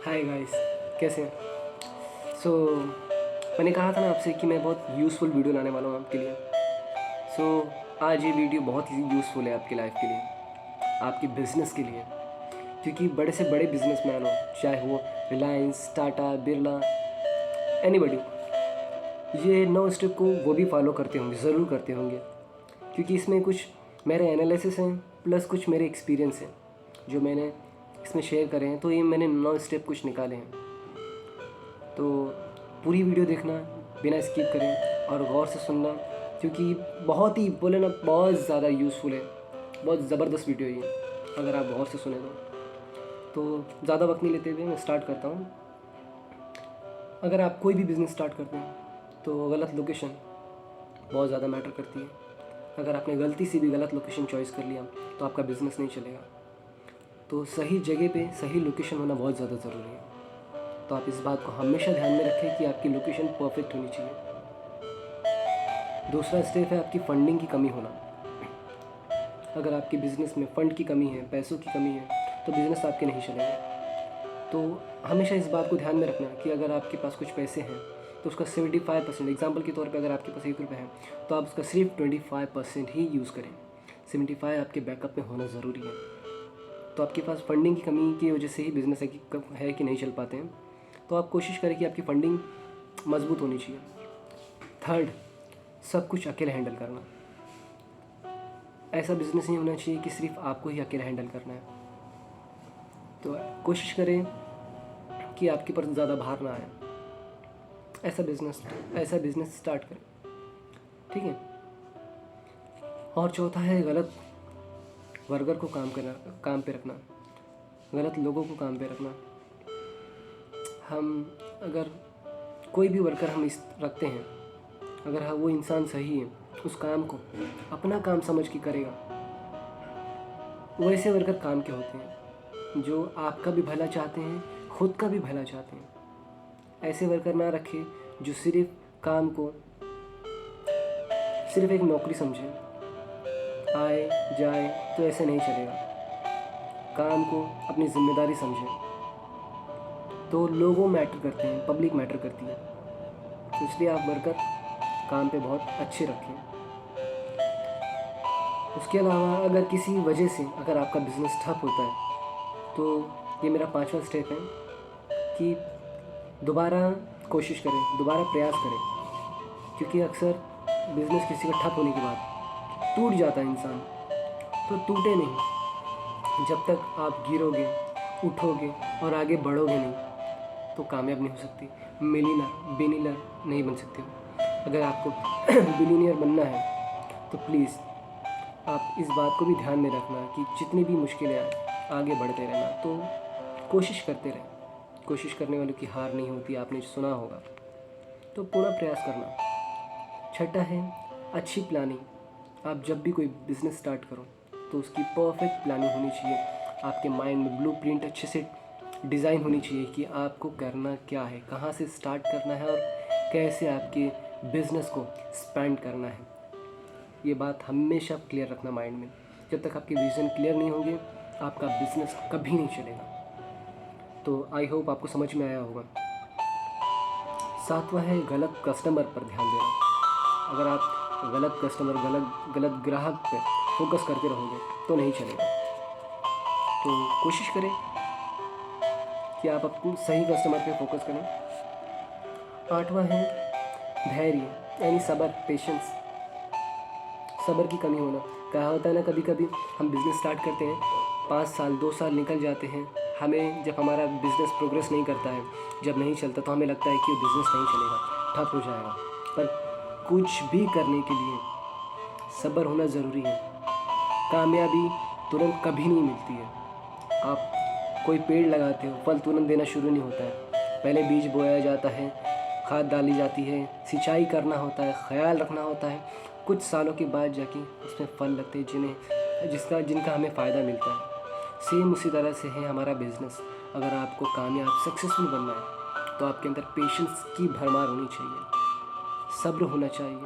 Hi guys, कैसे हैं? सो मैंने कहा था ना आपसे कि मैं बहुत यूज़फुल वीडियो लाने वाला हूँ आपके लिए। सो आज ये वीडियो बहुत ही यूज़फुल है आपकी लाइफ के लिए, आपके बिज़नेस के लिए। क्योंकि बड़े से बड़े बिजनेसमैन हो, चाहे वो रिलायंस, टाटा, बिरला, एनीबडी, ये 9 स्टेप को वो भी फॉलो करते होंगे, ज़रूर करते होंगे। क्योंकि इसमें कुछ मेरे एनालिसिस हैं प्लस कुछ मेरे एक्सपीरियंस हैं जो मैंने इसमें शेयर करे हैं। तो ये मैंने 9 स्टेप कुछ निकाले हैं। तो पूरी वीडियो देखना, बिना स्किप करें और गौर से सुनना, क्योंकि बहुत ही बोले ना बहुत ज़्यादा यूज़फुल है, बहुत ज़बरदस्त वीडियो है ये अगर आप गौर से सुने तो ज़्यादा वक्त नहीं लेते हुए मैं स्टार्ट करता हूँ। अगर आप कोई भी बिज़नेस स्टार्ट करते हैं तो गलत लोकेशन बहुत ज़्यादा मैटर करती है। अगर आपने गलती से भी गलत लोकेशन चॉइस कर लिया तो आपका बिज़नेस नहीं चलेगा। तो सही जगह पे सही लोकेशन होना बहुत ज़्यादा ज़रूरी है। तो आप इस बात को हमेशा ध्यान में रखें कि आपकी लोकेशन परफेक्ट होनी चाहिए। दूसरा स्टेप है आपकी फंडिंग की कमी होना। अगर आपके बिज़नेस में फ़ंड की कमी है, पैसों की कमी है, तो बिज़नेस आपके नहीं चलेंगे। तो हमेशा इस बात को ध्यान में रखना कि अगर आपके पास कुछ पैसे हैं तो उसका 75%, एग्जाम्पल के तौर पे अगर आपके पास 1 रुपये है तो आप उसका सिर्फ 25% ही यूज़ करें। 75 आपके बैकअप में होना ज़रूरी है। तो आपके पास फंडिंग की कमी की वजह से ही बिज़नेस है कि नहीं चल पाते हैं। तो आप कोशिश करें कि आपकी फंडिंग मजबूत होनी चाहिए। थर्ड, सब कुछ अकेले हैंडल करना। ऐसा बिज़नेस नहीं होना चाहिए कि सिर्फ आपको ही अकेले हैंडल करना है। तो कोशिश करें कि आपके ऊपर ज़्यादा भार ना आए। ऐसा बिज़नेस स्टार्ट करें, ठीक है। और चौथा है गलत वर्कर को काम पे रखना, गलत लोगों को काम पे रखना। हम अगर कोई भी वर्कर हम इस रखते हैं, अगर वो इंसान सही है, उस काम को अपना काम समझ के करेगा, वैसे वर्कर काम के होते हैं जो आपका भी भला चाहते हैं, खुद का भी भला चाहते हैं। ऐसे वर्कर ना रखें जो सिर्फ काम को सिर्फ एक नौकरी समझे, आए जाए, तो ऐसे नहीं चलेगा। काम को अपनी जिम्मेदारी समझें। तो लोगों मैटर करते हैं, पब्लिक मैटर करती है। तो इसलिए आप वर्कर काम पे बहुत अच्छे रखें। उसके अलावा अगर किसी वजह से अगर आपका बिज़नेस ठप होता है तो ये मेरा 5वां स्टेप है कि दोबारा कोशिश करें, दोबारा प्रयास करें। क्योंकि अक्सर बिज़नेस किसी का ठप होने के बाद टूट जाता है इंसान, तो टूटे नहीं। जब तक आप गिरोगे, उठोगे और आगे बढ़ोगे नहीं तो कामयाब नहीं हो सकती। बिलियनर नहीं बन सकते हो। अगर आपको बिलियनियर बनना है तो प्लीज़ आप इस बात को भी ध्यान में रखना कि जितनी भी मुश्किलें आए, आगे बढ़ते रहना। तो कोशिश करते रहें, कोशिश करने वालों की हार नहीं होती, आपने सुना होगा। तो पूरा प्रयास करना। छठा है अच्छी प्लानिंग। आप जब भी कोई बिज़नेस स्टार्ट करो तो उसकी परफेक्ट प्लानिंग होनी चाहिए। आपके माइंड में ब्लूप्रिंट अच्छे से डिज़ाइन होनी चाहिए कि आपको करना क्या है, कहाँ से स्टार्ट करना है और कैसे आपके बिज़नेस को स्पेंड करना है। ये बात हमेशा क्लियर रखना माइंड में। जब तक आपके विज़न क्लियर नहीं होंगे आपका बिज़नेस कभी नहीं चलेगा। तो आई होप आपको समझ में आया होगा। 7वां है गलत कस्टमर पर ध्यान देना। अगर आप गलत कस्टमर, गलत ग्राहक पे फोकस करते रहोगे तो नहीं चलेगा। तो कोशिश करें कि आप अपने सही कस्टमर पे फोकस करें। 8वां है धैर्य, यानी सब्र, पेशेंस। सब्र की कमी होना। क्या होता है ना, कभी कभी हम बिज़नेस स्टार्ट करते हैं, 5 साल 2 साल निकल जाते हैं। हमें जब हमारा बिज़नेस प्रोग्रेस नहीं करता है, जब नहीं चलता, तो हमें लगता है कि वो बिज़नेस नहीं चलेगा, ठप हो जाएगा। पर कुछ भी करने के लिए सब्र होना ज़रूरी है। कामयाबी तुरंत कभी नहीं मिलती है। आप कोई पेड़ लगाते हो, फल तुरंत देना शुरू नहीं होता है। पहले बीज बोया जाता है, खाद डाली जाती है, सिंचाई करना होता है, ख्याल रखना होता है। कुछ सालों के बाद जाके उसमें फल लगते हैं जिनका हमें फ़ायदा मिलता है। सेम उसी तरह से है हमारा बिज़नेस। अगर आपको कामयाब सक्सेसफुल बनना है तो आपके अंदर पेशेंस की भरमार होनी चाहिए, सब्र होना चाहिए।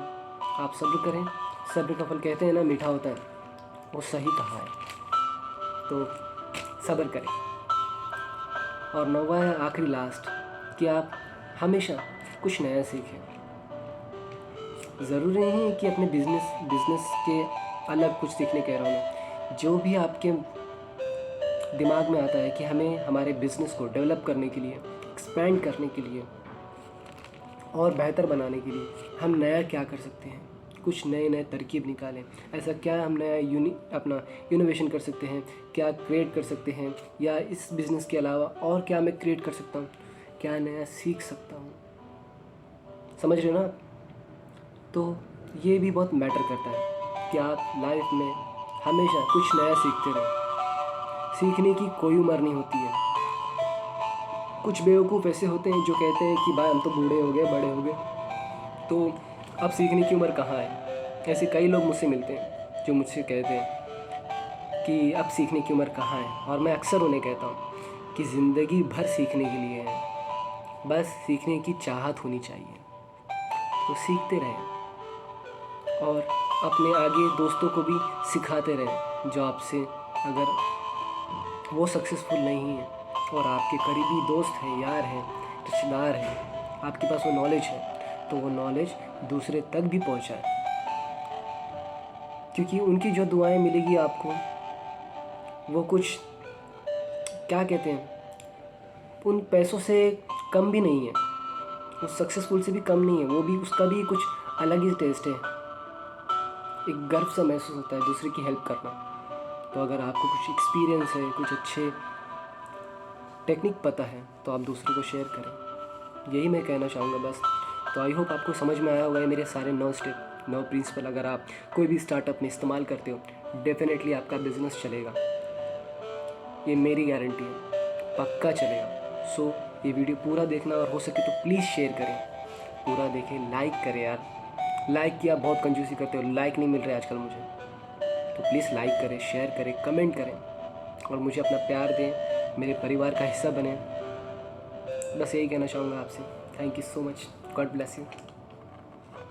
आप सब्र करें, सब्र का फल कहते हैं ना मीठा होता है, वो सही कहा है। तो सब्र करें। और 9वां है आखिरी लास्ट, कि आप हमेशा कुछ नया सीखें। ज़रूरी नहीं है कि अपने बिज़नेस के अलग कुछ सीखने कह रहा हूँ मैं। जो भी आपके दिमाग में आता है कि हमें हमारे बिज़नेस को डेवलप करने के लिए, एक्सपेंड करने के लिए और बेहतर बनाने के लिए हम नया क्या कर सकते हैं, कुछ नए नए तरकीब निकालें। ऐसा क्या हम नया अपना इनोवेशन कर सकते हैं, क्या क्रिएट कर सकते हैं, या इस बिज़नेस के अलावा और क्या मैं क्रिएट कर सकता हूँ, क्या नया सीख सकता हूँ। समझ रहे हो ना आप? तो ये भी बहुत मैटर करता है कि आप लाइफ में हमेशा कुछ नया सीखते रहें। सीखने की कोई उम्र नहीं होती है। कुछ बेवकूफ़ ऐसे होते हैं जो कहते हैं कि भाई हम तो बूढ़े हो गए, बड़े हो गए, तो अब सीखने की उम्र कहाँ है। ऐसे कई लोग मुझसे मिलते हैं जो मुझसे कहते हैं कि अब सीखने की उम्र कहाँ है, और मैं अक्सर उन्हें कहता हूँ कि ज़िंदगी भर सीखने के लिए है, बस सीखने की चाहत होनी चाहिए। तो सीखते रहें और अपने आगे दोस्तों को भी सिखाते रहें जो आपसे, अगर वो सक्सेसफुल नहीं है और आपके करीबी दोस्त हैं, यार हैं, रिश्तेदार हैं, आपके पास वो नॉलेज है, तो वो नॉलेज दूसरे तक भी पहुंचाए, क्योंकि उनकी जो दुआएं मिलेगी आपको, वो कुछ क्या कहते हैं, उन पैसों से कम भी नहीं है, उस सक्सेसफुल से भी कम नहीं है। वो भी, उसका भी कुछ अलग ही टेस्ट है। एक गर्व सा महसूस होता है दूसरे की हेल्प करना। तो अगर आपको कुछ एक्सपीरियंस है, कुछ अच्छे टेक्निक पता है, तो आप दूसरों को शेयर करें। यही मैं कहना चाहूँगा बस। तो आई होप आपको समझ में आया होगा ये मेरे सारे 9 स्टेप, 9 प्रिंसिपल। अगर आप कोई भी स्टार्टअप में इस्तेमाल करते हो, डेफिनेटली आपका बिजनेस चलेगा, ये मेरी गारंटी है, पक्का चलेगा। सो ये वीडियो पूरा देखना, और हो सके तो प्लीज़ शेयर करें, पूरा देखें, लाइक करें यार। लाइक की आप बहुत कंजूसी करते हो, लाइक नहीं मिल रहा है आजकल मुझे, तो प्लीज़ लाइक करें, शेयर करें, कमेंट करें, और मुझे अपना प्यार दें, मेरे परिवार का हिस्सा बने। बस यही कहना चाहूँगा आपसे। Thank you so much. God bless you.